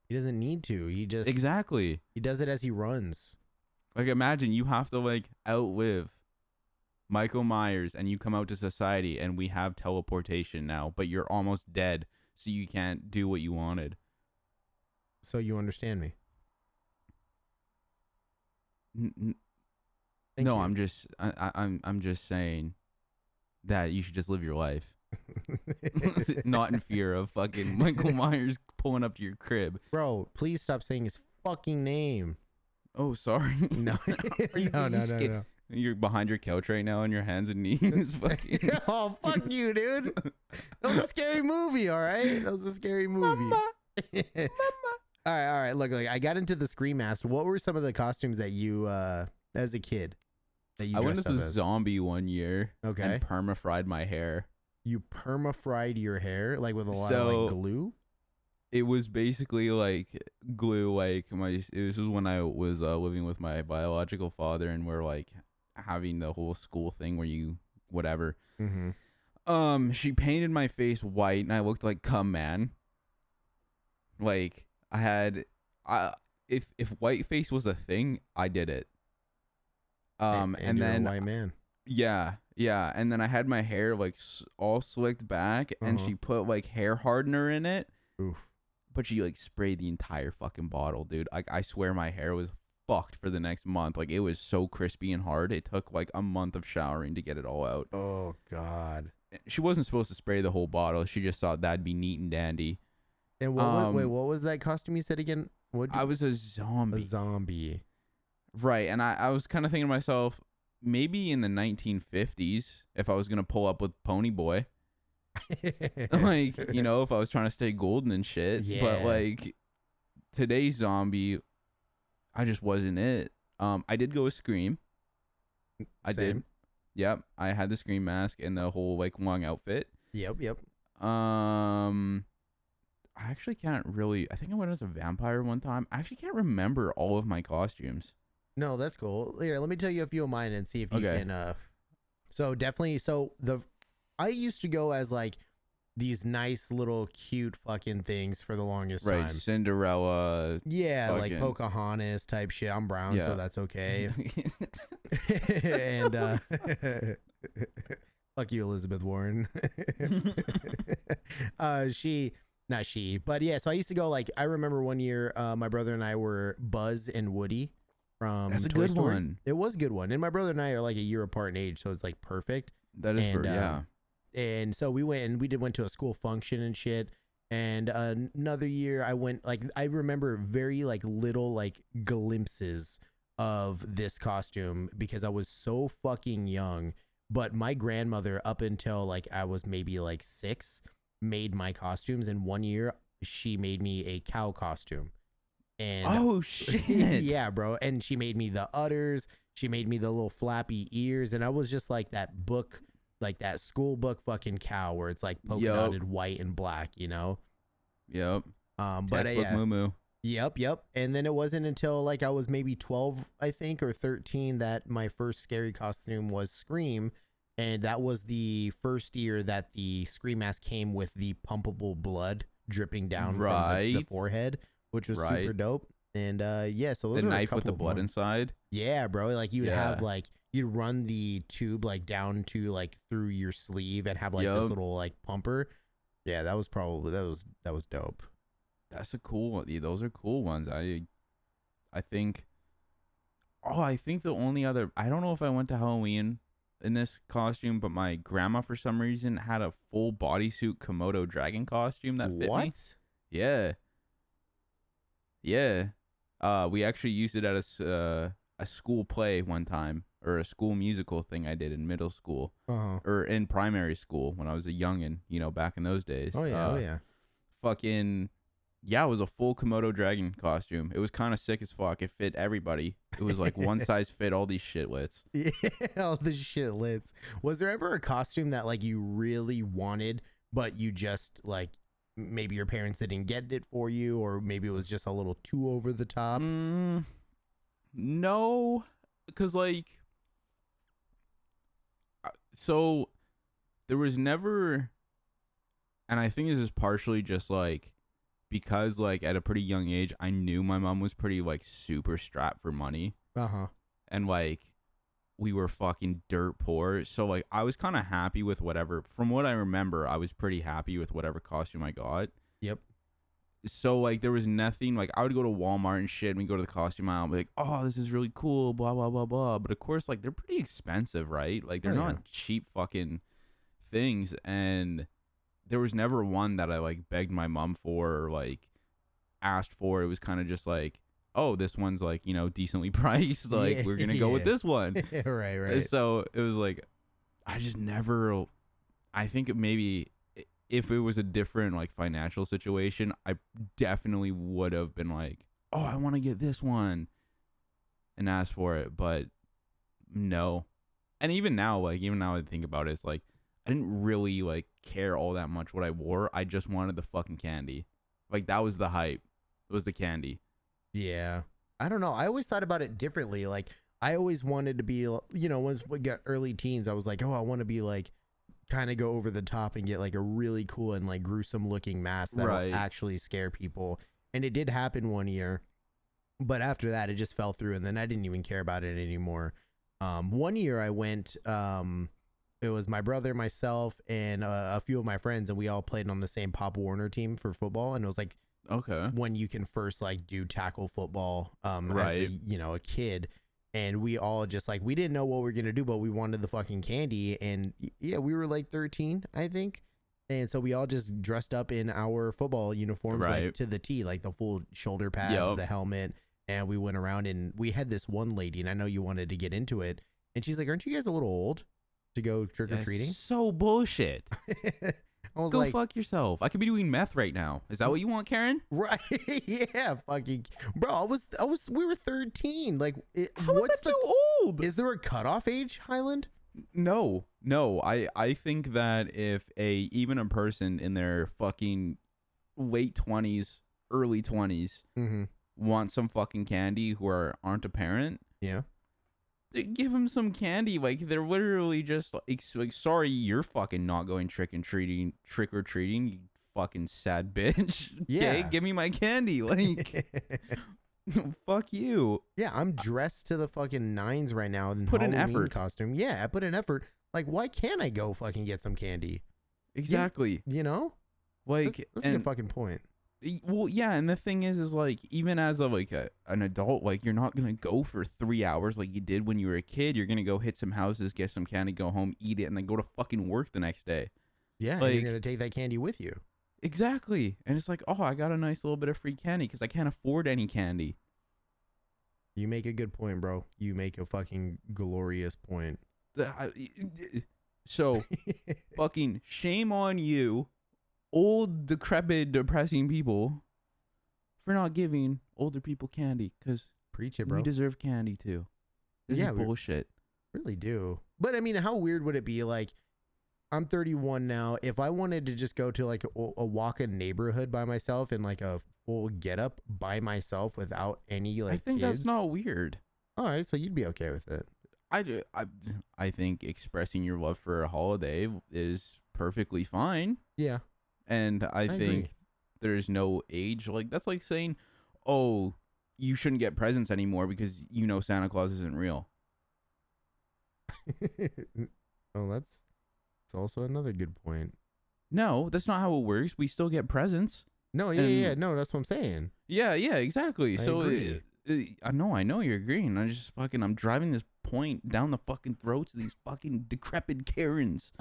He doesn't need to. He just Exactly. he does it as he runs. Like, imagine you have to like outlive Michael Myers and you come out to society and we have teleportation now, but you're almost dead, so you can't do what you wanted. So you understand me. Thank No, you. I'm just saying that you should just live your life, not in fear of fucking Michael Myers pulling up to your crib. Bro, please stop saying his fucking name. Oh, sorry. No, Are you no, being scared? You're behind your couch right now on your hands and knees. Fucking. Oh, fuck you, dude. That was a scary movie, all right? That was a scary movie. Mama. All right. Look, I got into the Scream mask. What were some of the costumes that you, as a kid, that you I went dressed as up a as? zombie one year. Okay. And perma-fried my hair. You perma-fried your hair, like with a lot of So- like glue? It was basically like glue. Like this was when I was living with my biological father, and we're like having the whole school thing where you whatever. Mm-hmm. She painted my face white, and I looked like Cum Man. Like I had, if whiteface was a thing, I did it. And you're then a white man. yeah, and then I had my hair like all slicked back, and Uh-huh. she put like hair hardener in it. Oof. But she like sprayed the entire fucking bottle, dude. I swear my hair was fucked for the next month. Like, it was so crispy and hard. It took like a month of showering to get it all out. Oh God. She wasn't supposed to spray the whole bottle. She just thought that'd be neat and dandy. And wait, what was that costume you said again? I was a zombie. a zombie. Right. And I was kind of thinking to myself, maybe in the 1950s, if I was going to pull up with Pony Boy, like, you know, if I was trying to stay golden and shit. Yeah. But like today's zombie, I just wasn't it. I did go with Scream. I did. Same. Yep. I had the Scream mask and the whole like long outfit. Yep. I actually can't really. I think I went as a vampire one time. I actually can't remember all of my costumes. No, that's cool. Here, let me tell you a few of mine and see if you Okay. can. So definitely. I used to go as like these nice little cute fucking things for the longest Right, time. Cinderella. Yeah, like fucking- Pocahontas type shit. I'm brown, Yeah. so that's okay. And Fuck you, Elizabeth Warren. Not she, but yeah. So I used to go, like, I remember one year, my brother and I were Buzz and Woody from That's a Toy good Story. one. It was a good one. And my brother and I are like a year apart in age, so it's like perfect. That is, yeah. And so we went and went to a school function and shit. And another year I went, like, I remember very like little like glimpses of this costume because I was so fucking young. But my grandmother, up until like I was maybe like 6, made my costumes. And one year she made me a cow costume. And oh shit. yeah, bro. And she made me the udders. She made me the little flappy ears. And I was just like that book, like that school book fucking cow where it's like polka dotted white and black, you know? Yep. But yeah. Moo. Yep. And then it wasn't until like I was maybe 12, I think, or 13 that my first scary costume was Scream. And that was the first year that the Scream mask came with the pumpable blood dripping down from the forehead, which was super dope. And yeah, so those the were knife with the blood inside. Yeah, bro. Like you would have like you'd run the tube like down to like through your sleeve and have like this little like pumper. Yeah, that was probably that was dope. That's a cool one. Yeah, those are cool ones. I think. Oh, I think the only other. I don't know if I went to Halloween in this costume, but my grandma for some reason had a full bodysuit Komodo dragon costume that fit me. Yeah. Yeah. We actually used it at a school play one time, or a school musical thing I did in middle school, or in primary school when I was a youngin', you know, back in those days. Oh yeah. Fucking yeah, it was a full Komodo dragon costume. It was kind of sick as fuck. It fit everybody. It was like one size fit all these shitlets. Yeah, all the shitlets. Was there ever a costume that like you really wanted, but you just like maybe your parents didn't get it for you, or maybe it was just a little too over the top? No, because like, so there was never, and I think this is partially just like because like at a pretty young age I knew my mom was pretty like super strapped for money, and like we were fucking dirt poor, so like I was kind of happy with whatever. From what I remember, I was pretty happy with whatever costume I got. Yep. So like there was nothing, like I would go to Walmart and shit and we go to the costume aisle and be like, oh, this is really cool, blah blah blah blah, but of course like they're pretty expensive, right? Like they're not cheap fucking things. And there was never one that I like begged my mom for or like asked for. It was kind of just like, oh, this one's like, you know, decently priced, like we're gonna go with this one. right. So it was like I just never, I think maybe if it was a different like financial situation, I definitely would have been like, oh, I want to get this one and ask for it. But no. And even now I think about it, it's like I didn't really like care all that much what I wore. I just wanted the fucking candy. Like that was the hype. It was the candy. Yeah. I don't know. I always thought about it differently. Like I always wanted to be, you know, once we got early teens, I was like, oh, I want to be like, kind of go over the top and get like a really cool and like gruesome looking mask that will actually scare people. And it did happen one year, but after that it just fell through, and then I didn't even care about it anymore. One year I went, it was my brother, myself, and a few of my friends, and we all played on the same Pop Warner team for football. And it was like, when you can first like do tackle football, as a, you know, a kid. And we all just like, we didn't know what we were going to do, but we wanted the fucking candy. And yeah, we were like 13, I think. And so we all just dressed up in our football uniforms, like to the T, like the full shoulder pads, the helmet. And we went around, and we had this one lady, and I know you wanted to get into it. And she's like, aren't you guys a little old to go trick-or-treating? So bullshit. I was Go like, fuck yourself. I could be doing meth right now. Is that what you want, Karen? Right. Yeah, fucking bro. We were 13. Like, what's too old? Is there a cutoff age, Highland? No. I think that if even a person in their fucking late 20s, early 20s wants some fucking candy who aren't a parent, give them some candy. Like they're literally just like sorry, you're fucking not going trick or treating, you fucking sad bitch. Yeah, okay, give me my candy. Like Fuck you. Yeah, I'm dressed to the fucking nines right now in Put an Halloween effort. costume. Yeah, I put an effort. Like, why can't I go fucking get some candy? Exactly. You know? Like, That's a good fucking point. well, yeah, and the thing is like, even as an adult, like, you're not gonna go for 3 hours like you did when you were a kid. You're gonna go hit some houses, get some candy, go home, eat it, and then go to fucking work the next day. Yeah, Like, you're gonna take that candy with you. exactly. And it's like, oh, I got a nice little bit of free candy because I can't afford any candy. You make a good point, bro. You make a fucking glorious point. So, fucking shame on you, old, decrepit, depressing people, for not giving older people candy, because Preach it, bro. we deserve candy too. This is bullshit. Really do. But I mean, how weird would it be? Like, I'm 31 now. If I wanted to just go to like a walk-in neighborhood by myself in like a full getup by myself without any like I think kids, that's not weird. all right, so you'd be okay with it. I think expressing your love for a holiday is perfectly fine. Yeah. And I think agree. there's no age. Like, that's like saying, oh, you shouldn't get presents anymore because you know Santa Claus isn't real. Oh, that's also another good point. No, that's not how it works. We still get presents. No, yeah, no, that's what I'm saying. Yeah, exactly. I So agree. I know you're agreeing. I'm driving this point down the fucking throats of these fucking decrepit Karens.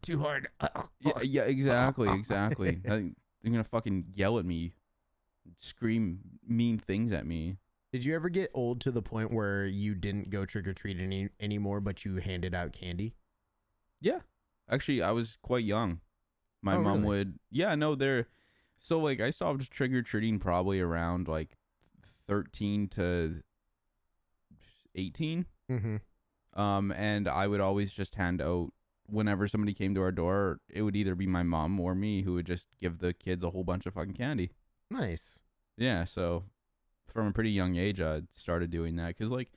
Too hard. Yeah, exactly. They're gonna fucking yell at me, scream mean things at me. Did you ever get old to the point where you didn't go trick or treat anymore, but you handed out candy? Yeah, actually, I was quite young. My mom really? would. Yeah, no, they're. So like, I stopped trick or treating probably around like 13 to 18. Mm-hmm. And I would always just hand out whenever somebody came to our door. It would either be my mom or me who would just give the kids a whole bunch of fucking candy. Nice. Yeah, so from a pretty young age, I started doing that because like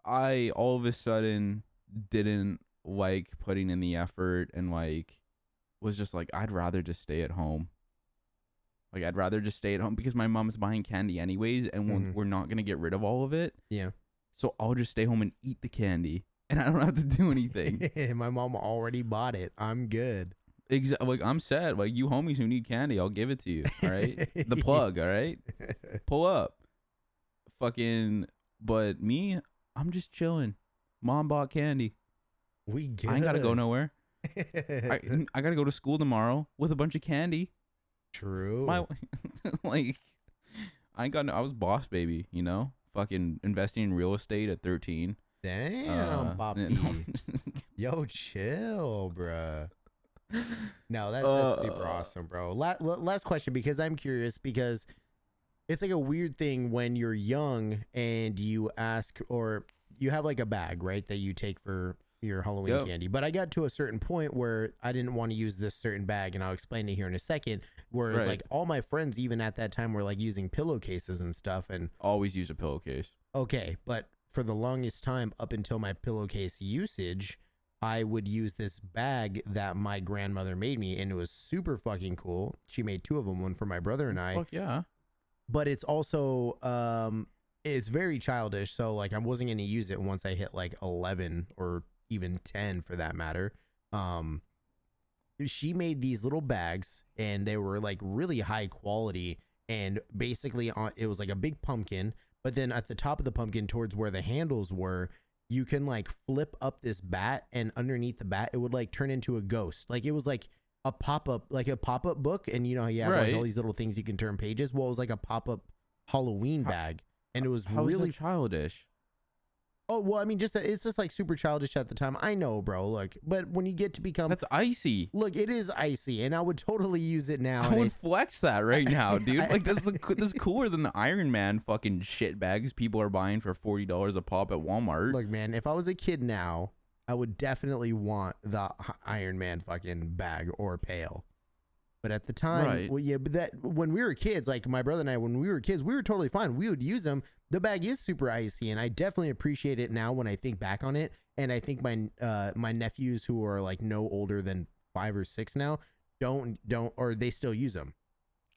I all of a sudden didn't like putting in the effort and like was just like, I'd rather just stay at home. Like, I'd rather just stay at home because my mom's buying candy anyways, and we're not going to get rid of all of it. Yeah. So I'll just stay home and eat the candy, and I don't have to do anything. My mom already bought it. I'm good. Like, I'm sad. Like, you homies who need candy, I'll give it to you, all right? The plug, all right? Pull up. Fucking, but me, I'm just chilling. Mom bought candy. We good. I ain't got to go nowhere. I got to go to school tomorrow with a bunch of candy. True. Like, I was boss baby, you know? Fucking investing in real estate at 13. Damn, Poppy. Yo, chill, bruh. No, that's super awesome, bro. Last question, because I'm curious, because it's like a weird thing when you're young and you ask, or you have like a bag, right, that you take for your Halloween candy. But I got to a certain point where I didn't want to use this certain bag, and I'll explain it here in a second. Whereas like all my friends, even at that time, were like using pillowcases and stuff. And always use a pillowcase. okay, but for the longest time, up until my pillowcase usage, I would use this bag that my grandmother made me, and it was super fucking cool. She made two of them, one for my brother and I. Fuck yeah. But it's also it's very childish, so like I wasn't going to use it once I hit like 11 or even 10 for that matter. She made these little bags, and they were like really high quality, and basically it was like a big pumpkin, but then at the top of the pumpkin towards where the handles were, you can like flip up this bat, and underneath the bat it would like turn into a ghost. Like it was like a pop-up book, and you know you have like all these little things you can turn pages. Well, it was like a pop-up Halloween bag, and it was really childish. Oh, well, I mean, it's just like super childish at the time. I know, bro. Look, but when you get to become, that's icy. Look, it is icy, and I would totally use it now. I would flex that right now, dude. Like this is cooler than the Iron Man fucking shit bags people are buying for $40 a pop at Walmart. Look, man, if I was a kid now, I would definitely want the Iron Man fucking bag or pail. But at the time, well, yeah, but that when we were kids, like my brother and I, when we were kids, we were totally fine. We would use them. The bag is super icy, and I definitely appreciate it now when I think back on it. And I think my nephews who are like no older than 5 or 6 now don't or they still use them.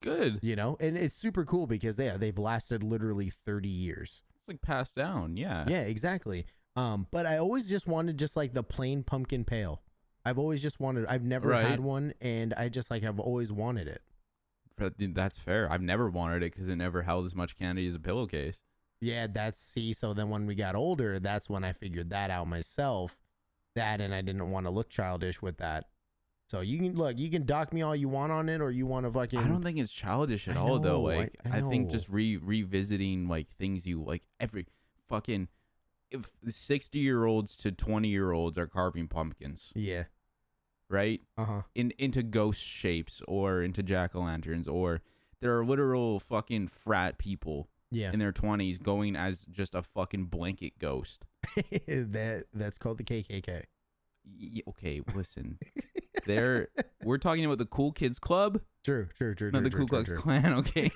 Good. You know, and it's super cool because they've lasted literally 30 years. It's like passed down. Yeah. Yeah, exactly. But I always just wanted just like the plain pumpkin pale. I've always just wanted. I've never Right. had one, and I just like I've always wanted it. But that's fair. I've never wanted it because it never held as much candy as a pillowcase. Yeah, so then when we got older, that's when I figured that out myself. That, and I didn't want to look childish with that. So you can dock me all you want on it, or you want to fucking. I don't think it's childish at I all, though. know, Like, I I think know. just revisiting like things you like every fucking if 60-year-olds to 20-year-olds are carving pumpkins, Yeah. right? Into Ghost shapes or into jack-o'-lanterns, or there are literal fucking frat people Yeah. in their 20s going as just a fucking blanket ghost. That's called the KKK. Okay, listen. We're talking about the Cool Kids Club, True. not the Ku Klux Klan, okay?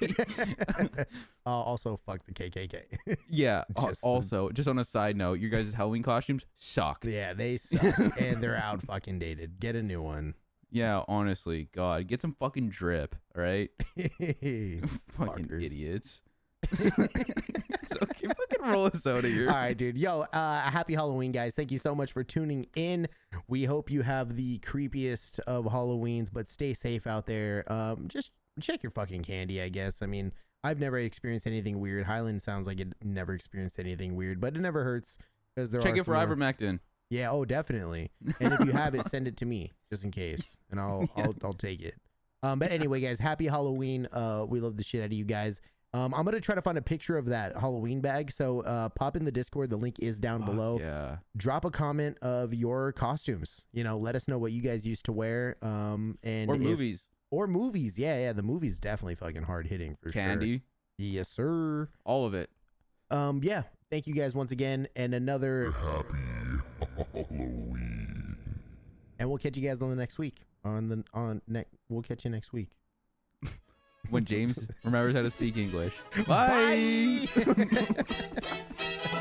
Also, fuck the KKK. Yeah. Just- Also, just on a side note, your guys' Halloween costumes suck. Yeah, they suck, and they're out fucking dated. Get a new one. Yeah, honestly, God, get some fucking drip, all right? Fucking Fuckers. idiots. So, okay, fucking roll us out of here. All right, dude. Yo, happy Halloween, guys. Thank you so much for tuning in. We hope you have the creepiest of Halloweens, but stay safe out there. Just check your fucking candy, I guess. I mean, I've never experienced anything weird. Hyland sounds like it never experienced anything weird, but it never hurts because there Check are it for some more- ivermectin. Yeah, oh, definitely. And if you have it, send it to me just in case, and I'll take it. But anyway, guys, happy Halloween. We love the shit out of you guys. I'm gonna try to find a picture of that Halloween bag. So pop in the Discord. The link is down below. Yeah. Drop a comment of your costumes. You know, let us know what you guys used to wear. And Or if- movies. Or movies. Yeah. The movies definitely fucking hard hitting for sure. Candy. Yes, sir. All of it. Yeah. Thank you guys once again, and another. Happy Halloween. And we'll catch you guys on the next week. We'll catch you next week. When James remembers how to speak English. Bye. Bye.